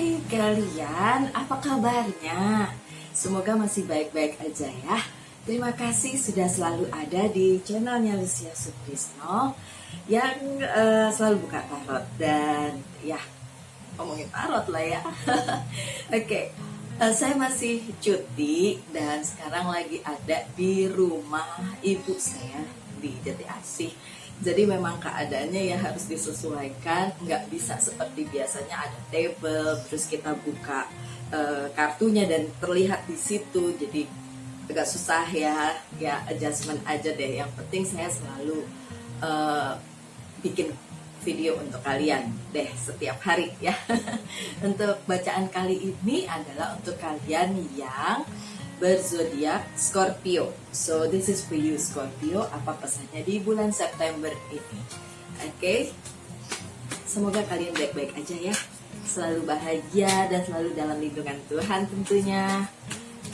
Hai kalian, apa kabarnya? Semoga masih baik-baik aja ya. Terima kasih sudah selalu ada di channelnya Lucia Sutrisno yang selalu buka tarot dan ya ngomongin tarot lah ya. Oke, saya masih cuti dan sekarang lagi ada di rumah ibu saya di Jati Asih. Jadi memang keadaannya ya harus disesuaikan, nggak bisa seperti biasanya ada table, terus kita buka kartunya dan terlihat di situ. Jadi agak susah ya adjustment aja deh. Yang penting saya selalu bikin video untuk kalian deh setiap hari ya. Untuk bacaan kali ini adalah untuk kalian yang berzodiak Scorpio. So this is for you Scorpio. Apa pesannya di bulan September ini? Oke. Semoga kalian baik-baik aja ya. Selalu bahagia dan selalu dalam lindungan Tuhan tentunya.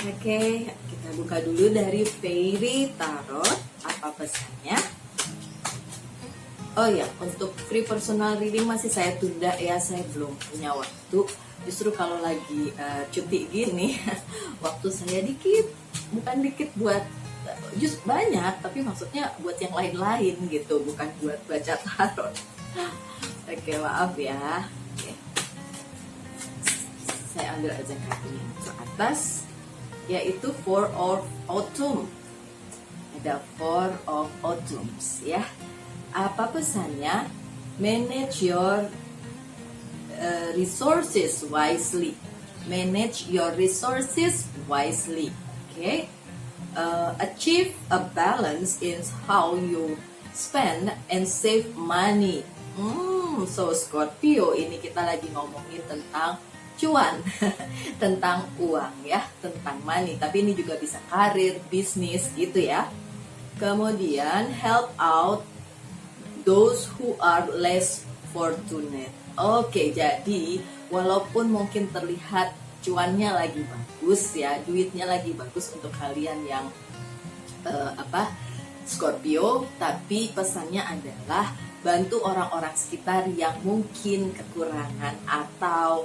Oke, kita buka dulu dari Fairy Tarot. Apa pesannya? Oh ya, untuk free personal reading masih saya tunda ya. Saya belum punya waktu. Justru kalau lagi cuti gini, waktu saya dikit, bukan dikit buat just banyak, tapi maksudnya buat yang lain-lain gitu, bukan buat baca tarot. Oke, maaf ya. Oke. Saya ambil aja kartunya ke atas, yaitu Four of Autumn. Ada Four of Autumns ya. Apa pesannya? Manage your resources wisely. Manage your resources wisely. Okay. Achieve a balance in how you spend and save money. So Scorpio, ini kita lagi ngomongin tentang cuan, tentang uang ya, tentang money. Tapi ini juga bisa karir, bisnis gitu ya. Kemudian help out those who are less fortunate. Oke, jadi walaupun mungkin terlihat cuannya lagi bagus ya, duitnya lagi bagus untuk kalian yang Scorpio, tapi pesannya adalah bantu orang-orang sekitar yang mungkin kekurangan atau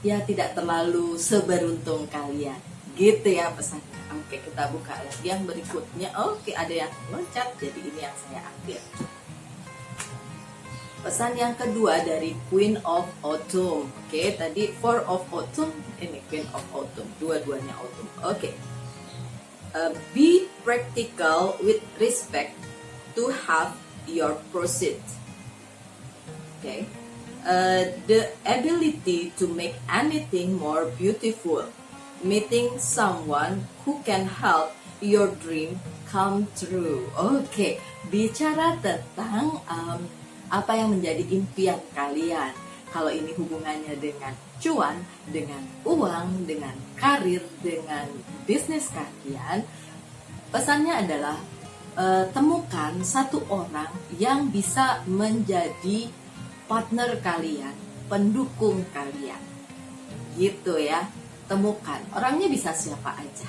ya tidak terlalu seberuntung kalian. Gitu ya pesannya. Oke, kita buka lagi yang berikutnya. Oke, ada yang loncat, jadi ini yang saya ambil. Pesan yang kedua dari Queen of Autumn. Oke, tadi Four of Autumn, ini Queen of Autumn. Dua-duanya Autumn. Oke. Be practical with respect to have your pursuit. Okay. The ability to make anything more beautiful. Meeting someone who can help your dream come true. Oke, bicara tentang apa yang menjadi impian kalian. Kalau ini hubungannya dengan cuan, dengan uang, dengan karir, dengan bisnis kalian, pesannya adalah temukan satu orang yang bisa menjadi partner kalian, pendukung kalian. Gitu ya. Temukan. Orangnya bisa siapa aja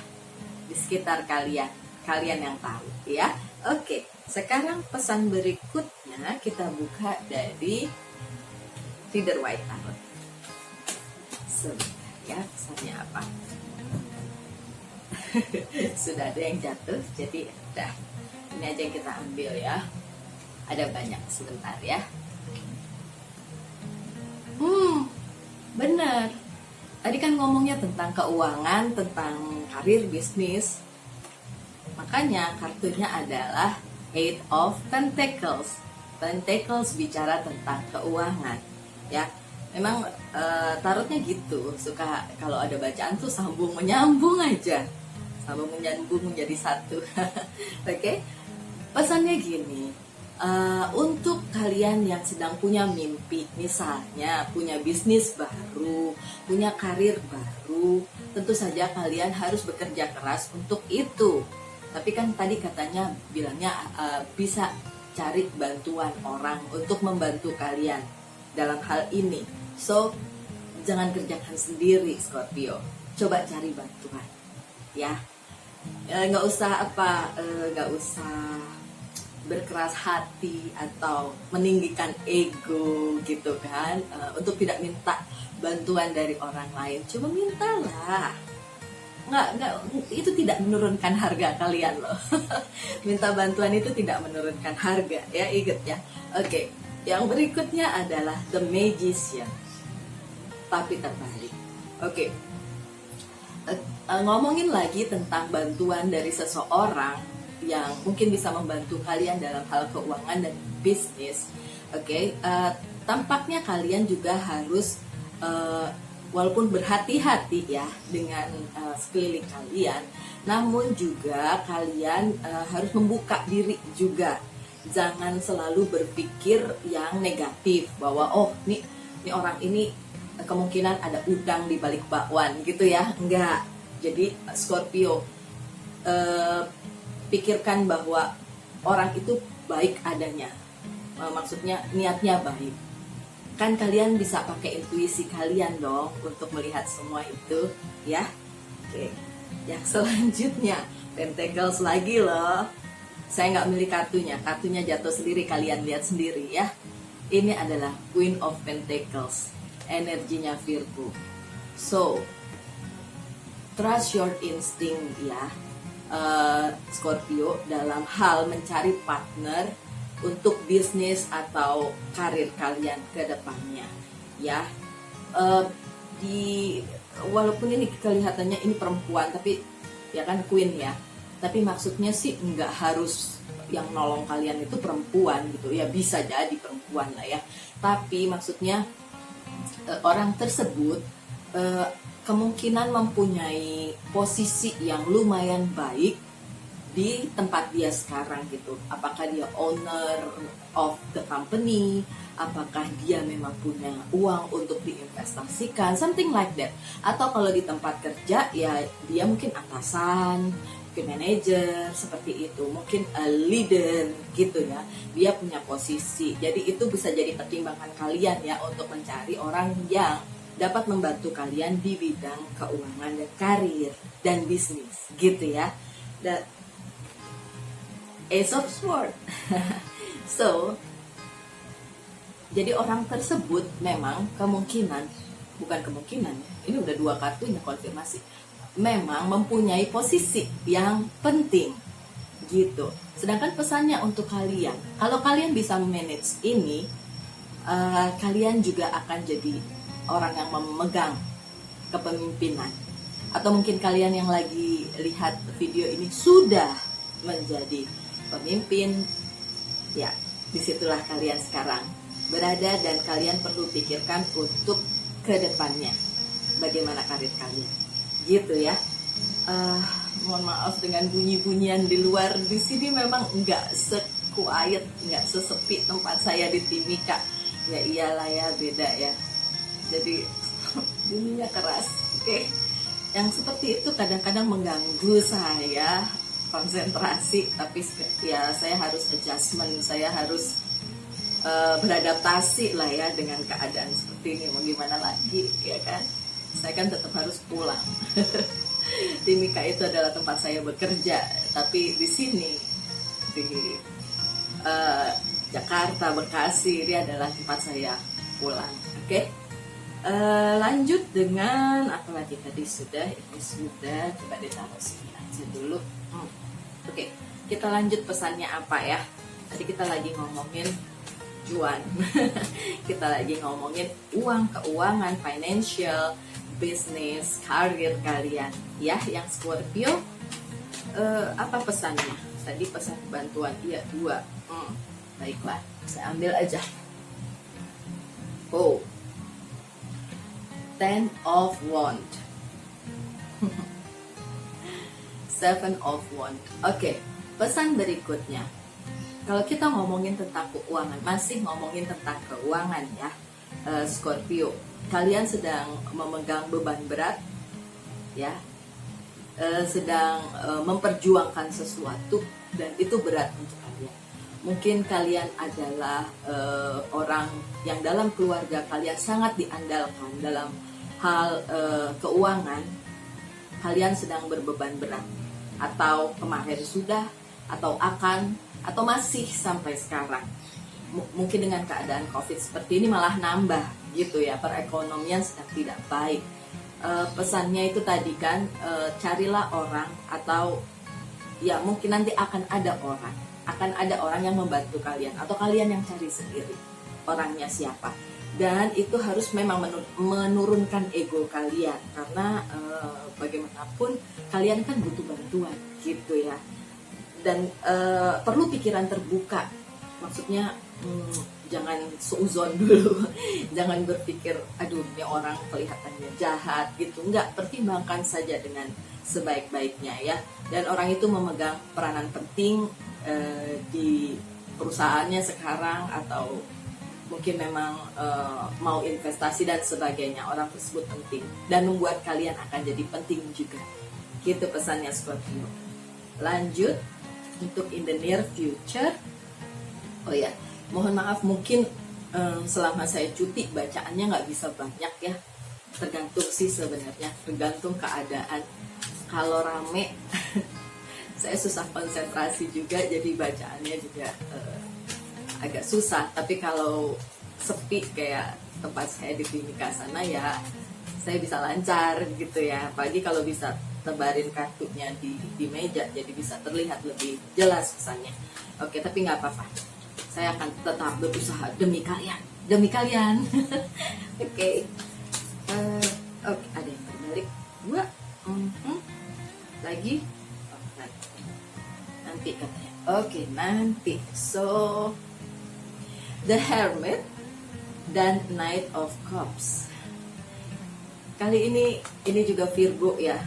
di sekitar kalian. Kalian yang tahu ya. Oke. Sekarang pesan berikutnya kita buka dari Rider Waite Tarot. Sebentar ya, pesannya apa? Sudah ada yang jatuh, jadi udah. Ini aja yang kita ambil ya. Ada banyak, sebentar ya. Benar. Tadi kan ngomongnya tentang keuangan, tentang karir, bisnis. Makanya kartunya adalah Eight of Pentacles. Pentacles bicara tentang keuangan, ya. Memang tarotnya gitu, suka kalau ada bacaan tuh sambung menyambung aja, sambung menyambung menjadi satu. Oke, pesannya gini, untuk kalian yang sedang punya mimpi, misalnya punya bisnis baru, punya karir baru, tentu saja kalian harus bekerja keras untuk itu. Tapi kan tadi katanya bilangnya bisa cari bantuan orang untuk membantu kalian dalam hal ini. So, jangan kerjakan sendiri Scorpio. Coba cari bantuan. Ya. Nggak usah berkeras hati atau meninggikan ego gitu kan, untuk tidak minta bantuan dari orang lain. Coba mintalah, nggak, itu tidak menurunkan harga kalian loh. Minta bantuan itu tidak menurunkan harga ya, ingat ya. Oke, yang berikutnya adalah the magician, tapi terbalik. Oke, ngomongin lagi tentang bantuan dari seseorang yang mungkin bisa membantu kalian dalam hal keuangan dan bisnis. Oke, tampaknya kalian juga harus walaupun berhati-hati ya dengan sekeliling kalian, namun juga kalian harus membuka diri juga. Jangan selalu berpikir yang negatif bahwa oh nih orang ini kemungkinan ada udang di balik bakwan gitu ya. Enggak. Jadi Scorpio, pikirkan bahwa orang itu baik adanya, maksudnya niatnya baik. Kan kalian bisa pakai intuisi kalian dong untuk melihat semua itu ya. Oke, yang selanjutnya Pentacles lagi loh. Saya nggak milih kartunya jatuh sendiri, kalian lihat sendiri ya. Ini adalah Queen of Pentacles, energinya Virgo. So trust your instinct ya, Scorpio, dalam hal mencari partner untuk bisnis atau karir kalian ke depannya ya. Walaupun ini kelihatannya ini perempuan, tapi ya kan Queen ya, tapi maksudnya sih nggak harus yang nolong kalian itu perempuan gitu ya, bisa jadi perempuan lah ya, tapi maksudnya orang tersebut kemungkinan mempunyai posisi yang lumayan baik di tempat dia sekarang gitu. Apakah dia owner of the company, apakah dia memang punya uang untuk diinvestasikan, something like that. Atau kalau di tempat kerja ya dia mungkin atasan, mungkin manajer, seperti itu, mungkin a leader gitu ya. Dia punya posisi. Jadi itu bisa jadi pertimbangan kalian ya untuk mencari orang yang dapat membantu kalian di bidang keuangan dan karir dan bisnis gitu ya. Dan Ace of Swords. So, jadi orang tersebut memang bukan kemungkinan, ini udah 2 kartunya konfirmasi, memang mempunyai posisi yang penting gitu. Sedangkan pesannya untuk kalian, kalau kalian bisa manage ini, kalian juga akan jadi orang yang memegang kepemimpinan. Atau mungkin kalian yang lagi lihat video ini sudah menjadi pemimpin, ya disitulah kalian sekarang berada, dan kalian perlu pikirkan untuk kedepannya bagaimana karir kalian gitu ya. Mohon maaf dengan bunyi-bunyian di luar, di sini memang nggak se-quiet, nggak sesepi tempat saya di Timika ya, iyalah ya, beda ya, jadi bunyinya keras. Oke, yang seperti itu kadang-kadang mengganggu saya konsentrasi, tapi ya saya harus adjustment, saya harus beradaptasi lah ya dengan keadaan seperti ini. Mau gimana lagi ya kan, saya kan tetap harus pulang. Timika itu adalah tempat saya bekerja, tapi di sini di Jakarta, Bekasi, ini adalah tempat saya pulang. Oke. Lanjut dengan apa lagi tadi, ini sudah, coba ditaruh sini aja dulu. Oke, kita lanjut pesannya apa ya. Tadi kita lagi ngomongin cuan. Kita lagi ngomongin uang, keuangan, financial, bisnis, karir kalian ya, yang Scorpio. Apa pesannya? Tadi pesan bantuan, iya 2. Baiklah, saya ambil aja. Oh, 10 of Wand. 7 of Wand. Oke, pesan berikutnya. Kalau kita ngomongin tentang keuangan, masih ngomongin tentang keuangan ya, Scorpio. Kalian sedang memegang beban berat ya, sedang memperjuangkan sesuatu, dan itu berat untuk kalian. Mungkin kalian adalah orang yang dalam keluarga kalian sangat diandalkan dalam hal keuangan. Kalian sedang berbeban berat, atau kemarin sudah, atau akan atau masih sampai sekarang. Mungkin dengan keadaan COVID seperti ini malah nambah gitu ya, perekonomian sedang tidak baik. Pesannya itu tadi kan, carilah orang, atau ya mungkin nanti akan ada orang yang membantu kalian, atau kalian yang cari sendiri orangnya siapa. Dan itu harus memang menurunkan ego kalian, karena bagaimanapun kalian kan butuh bantuan gitu ya. Dan perlu pikiran terbuka, maksudnya jangan seuzon dulu. Jangan berpikir aduh ini orang kelihatannya jahat gitu, enggak, pertimbangkan saja dengan sebaik-baiknya ya. Dan orang itu memegang peranan penting di perusahaannya sekarang, atau mungkin memang mau investasi dan sebagainya. Orang tersebut penting dan membuat kalian akan jadi penting juga, gitu pesannya Scorpio. Lanjut untuk in the near future. Oh ya, mohon maaf mungkin selama saya cuti bacaannya nggak bisa banyak ya, tergantung sih sebenarnya, tergantung keadaan. Kalau rame saya susah konsentrasi juga, jadi bacaannya juga agak susah. Tapi kalau sepi kayak tempat saya di klinika sana ya saya bisa lancar gitu ya, apalagi kalau bisa tebarin kartunya di meja, jadi bisa terlihat lebih jelas pesannya. Oke, tapi nggak apa-apa, saya akan tetap berusaha demi kalian. Oke. Oke, ada yang terbalik dua. Lagi nanti katanya. Oke, nanti. So The Hermit dan Knight of Cups. Kali ini juga Virgo ya.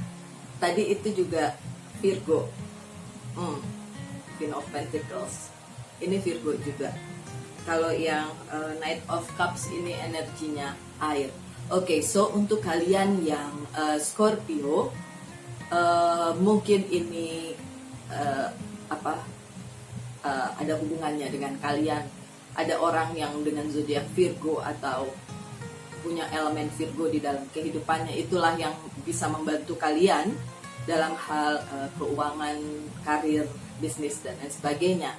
Tadi itu juga Virgo. Queen of Pentacles. Ini Virgo juga. Kalau yang Knight of Cups ini energinya air. Oke, so untuk kalian yang Scorpio, mungkin ini ada hubungannya dengan kalian. Ada orang yang dengan zodiak Virgo atau punya elemen Virgo di dalam kehidupannya, itulah yang bisa membantu kalian dalam hal keuangan, karir, bisnis dan lain sebagainya.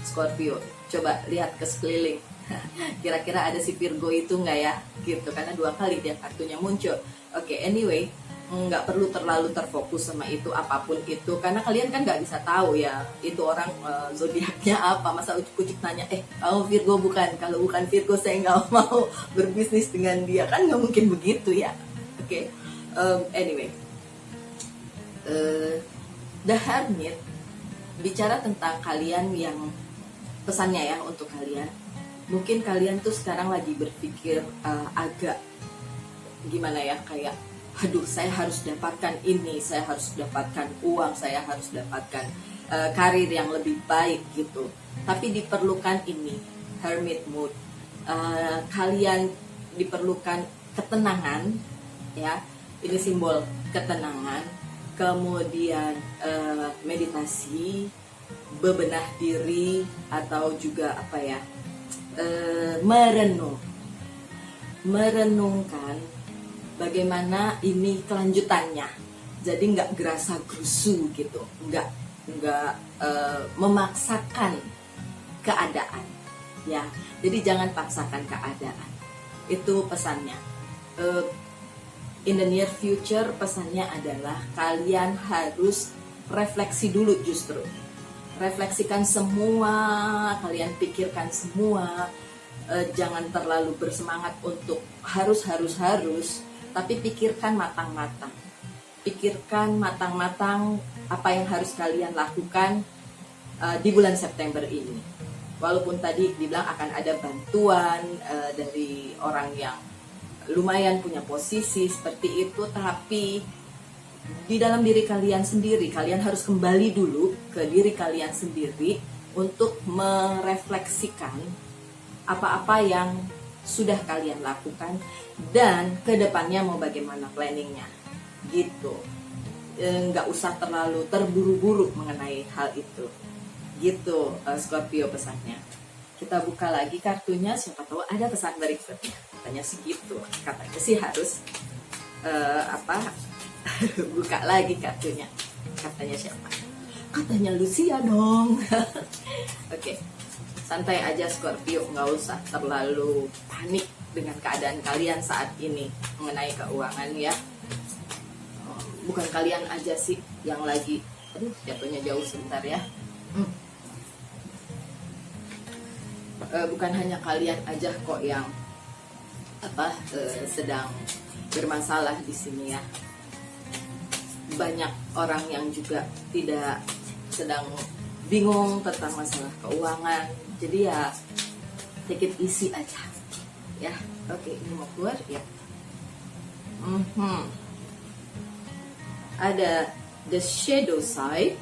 Scorpio, coba lihat ke sekeliling. Kira-kira ada si Virgo itu nggak ya? Gitu, karena 2 kali dia kartunya muncul. Oke, anyway, nggak perlu terlalu terfokus sama itu, apapun itu, karena kalian kan nggak bisa tahu ya itu orang zodiaknya apa. Masa ucuk-ucuk nanya, kamu Virgo bukan? Kalau bukan Virgo saya nggak mau berbisnis dengan dia, kan nggak mungkin begitu ya. Oke. Anyway, The Hermit bicara tentang kalian yang pesannya ya untuk kalian. Mungkin kalian tuh sekarang lagi berpikir agak gimana ya, kayak aduh saya harus dapatkan ini, saya harus dapatkan uang, saya harus dapatkan karir yang lebih baik gitu. Tapi diperlukan ini, Hermit mood. Kalian diperlukan ketenangan ya, ini simbol ketenangan. Kemudian meditasi, bebenah diri, atau juga merenungkan bagaimana ini kelanjutannya. Jadi nggak gerasa gerusu gitu, nggak memaksakan keadaan ya. Jadi jangan paksakan keadaan, itu pesannya. In the near future pesannya adalah kalian harus refleksi dulu, justru refleksikan semua, kalian pikirkan semua. Jangan terlalu bersemangat untuk harus, tapi pikirkan matang-matang. Pikirkan matang-matang apa yang harus kalian lakukan di bulan September ini. Walaupun tadi dibilang akan ada bantuan dari orang yang lumayan punya posisi seperti itu, tapi di dalam diri kalian sendiri, kalian harus kembali dulu ke diri kalian sendiri untuk merefleksikan apa-apa yang sudah kalian lakukan dan kedepannya mau bagaimana planningnya gitu. Nggak usah terlalu terburu-buru mengenai hal itu gitu. Scorpio pesannya. Kita buka lagi kartunya, siapa tahu ada pesan berikutnya. Katanya sih gitu, katanya sih harus buka lagi kartunya. Katanya siapa? katanya Lucia dong. Oke, santai aja Scorpio, nggak usah terlalu panik dengan keadaan kalian saat ini mengenai keuangan ya. Bukan kalian aja sih yang lagi, aduh jatuhnya jauh sebentar ya. Bukan hanya kalian aja kok yang sedang bermasalah di sini ya. Banyak orang yang juga tidak sedang bingung tentang masalah keuangan. Jadi ya take it easy aja ya. Oke, ini mau keluar ya. Ada the shadow side.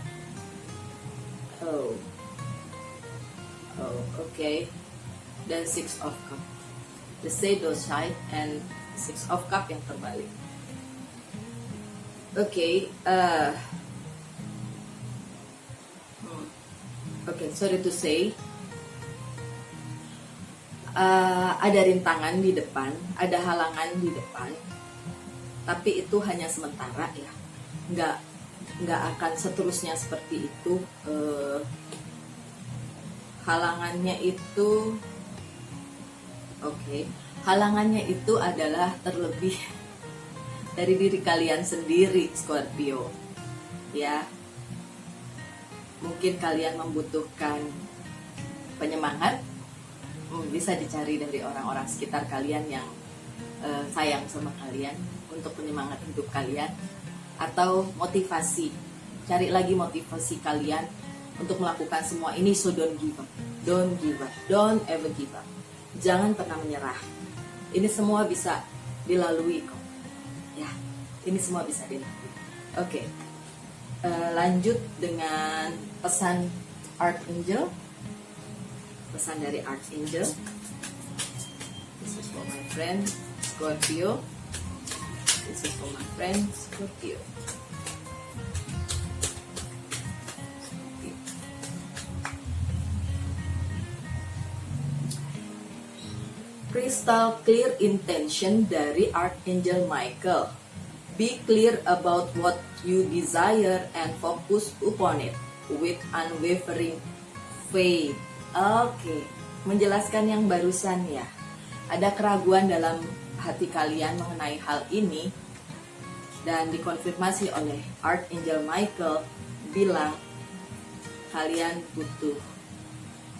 Okay. Dan six of cup. The shadow side and six of cup yang terbalik. Okay. Okay, sorry to say. Ada rintangan di depan, ada halangan di depan, tapi itu hanya sementara ya, nggak akan seterusnya seperti itu. Halangannya itu, halangannya itu adalah terlebih dari diri kalian sendiri, Scorpio, ya. Mungkin kalian membutuhkan penyemangat. Bisa dicari dari orang-orang sekitar kalian yang sayang sama kalian untuk penyemangat hidup kalian, atau motivasi. Cari lagi motivasi kalian untuk melakukan semua ini. So don't give up, don't ever give up. Jangan pernah menyerah. Ini semua bisa dilalui kok. Ya, ini semua bisa dilalui. Oke. Lanjut dengan pesan Archangel. Pesan dari Archangel. This is for my friend Scorpio. This is for my friend Scorpio. Crystal clear intention dari Archangel Michael. Be clear about what you desire and focus upon it with unwavering faith. Oke, menjelaskan yang barusan ya. Ada keraguan dalam hati kalian mengenai hal ini, dan dikonfirmasi oleh Archangel Michael, bilang kalian butuh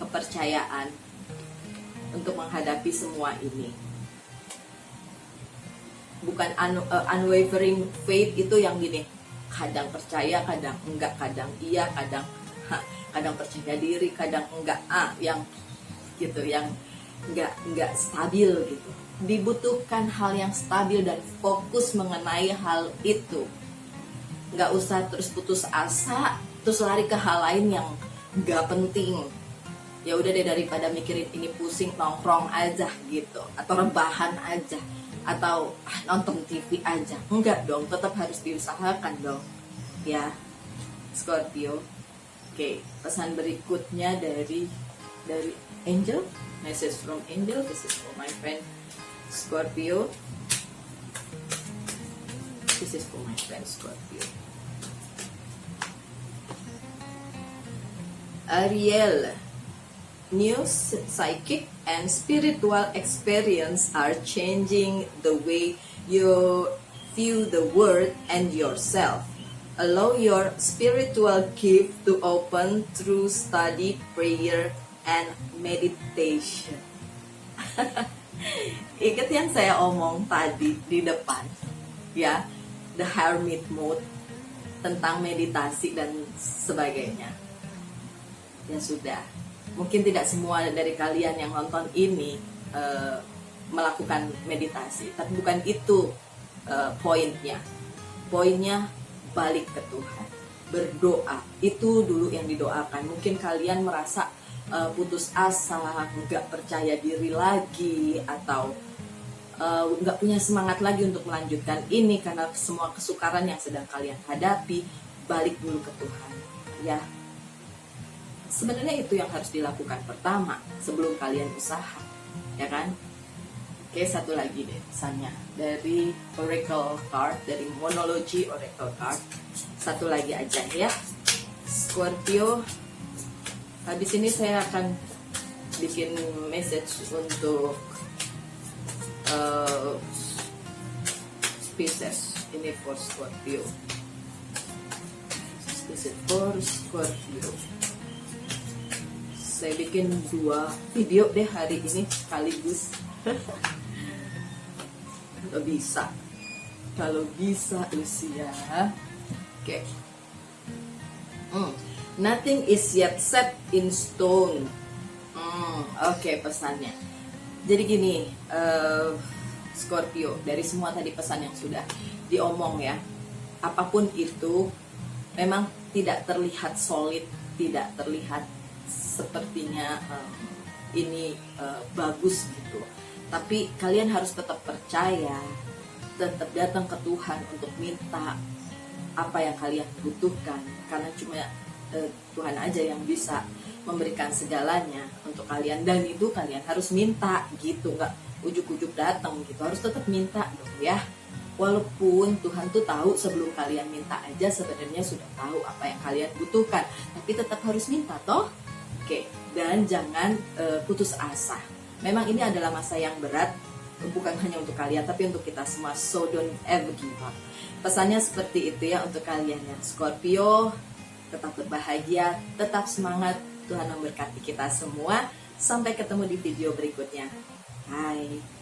kepercayaan untuk menghadapi semua ini. Bukan unwavering faith itu yang gini, kadang percaya, kadang enggak, kadang iya, kadang percaya diri, kadang enggak, yang gitu, yang enggak stabil gitu. Dibutuhkan hal yang stabil dan fokus mengenai hal itu. Enggak usah terus putus asa, terus lari ke hal lain yang enggak penting. Ya udah deh, daripada mikirin ini pusing, nongkrong aja gitu, atau rebahan aja, atau nonton TV aja. Enggak dong, tetap harus diusahakan dong ya, Scorpio. Oke, pesan berikutnya dari Angel, message from Angel. This is for my friend Scorpio. This is for my friend Scorpio. Ariel, new psychic and spiritual experience are changing the way you view the world and yourself. Allow your spiritual gift to open through study, prayer, and meditation. Ingat yang saya omong tadi di depan, ya, the hermit mode, tentang meditasi dan sebagainya. Ya sudah, mungkin tidak semua dari kalian yang nonton ini melakukan meditasi, tapi bukan itu poinnya. Poinnya balik ke Tuhan, berdoa. Itu dulu yang didoakan. Mungkin kalian merasa putus asa, nggak percaya diri lagi, atau nggak punya semangat lagi untuk melanjutkan ini karena semua kesukaran yang sedang kalian hadapi. Balik dulu ke Tuhan, ya. Sebenarnya itu yang harus dilakukan pertama sebelum kalian usaha, ya kan? Oke, satu lagi deh pesannya dari Oracle Card, dari Monology Oracle Card. Satu lagi aja ya. Scorpio, habis ini saya akan bikin message untuk Pisces. Ini for Scorpio. This is for Scorpio. Saya bikin 2 video deh hari ini sekaligus. Kalau bisa Lucia. Oke. Nothing is yet set in stone. Oke, pesannya. Jadi gini, Scorpio, dari semua tadi pesan yang sudah diomong ya, apapun itu memang tidak terlihat solid, tidak terlihat sepertinya ini bagus gitu. Tapi kalian harus tetap percaya, tetap datang ke Tuhan untuk minta apa yang kalian butuhkan, karena cuma Tuhan aja yang bisa memberikan segalanya untuk kalian, dan itu kalian harus minta gitu, nggak ujuk-ujuk datang gitu, harus tetap minta dong ya. Walaupun Tuhan tuh tahu sebelum kalian minta aja sebenarnya sudah tahu apa yang kalian butuhkan, tapi tetap harus minta toh. Oke, dan jangan putus asa. Memang ini adalah masa yang berat, bukan hanya untuk kalian tapi untuk kita semua, so don't ever give up. Pesannya seperti itu ya untuk kalian yang Scorpio. Tetap berbahagia, tetap semangat. Tuhan memberkati kita semua. Sampai ketemu di video berikutnya. Bye.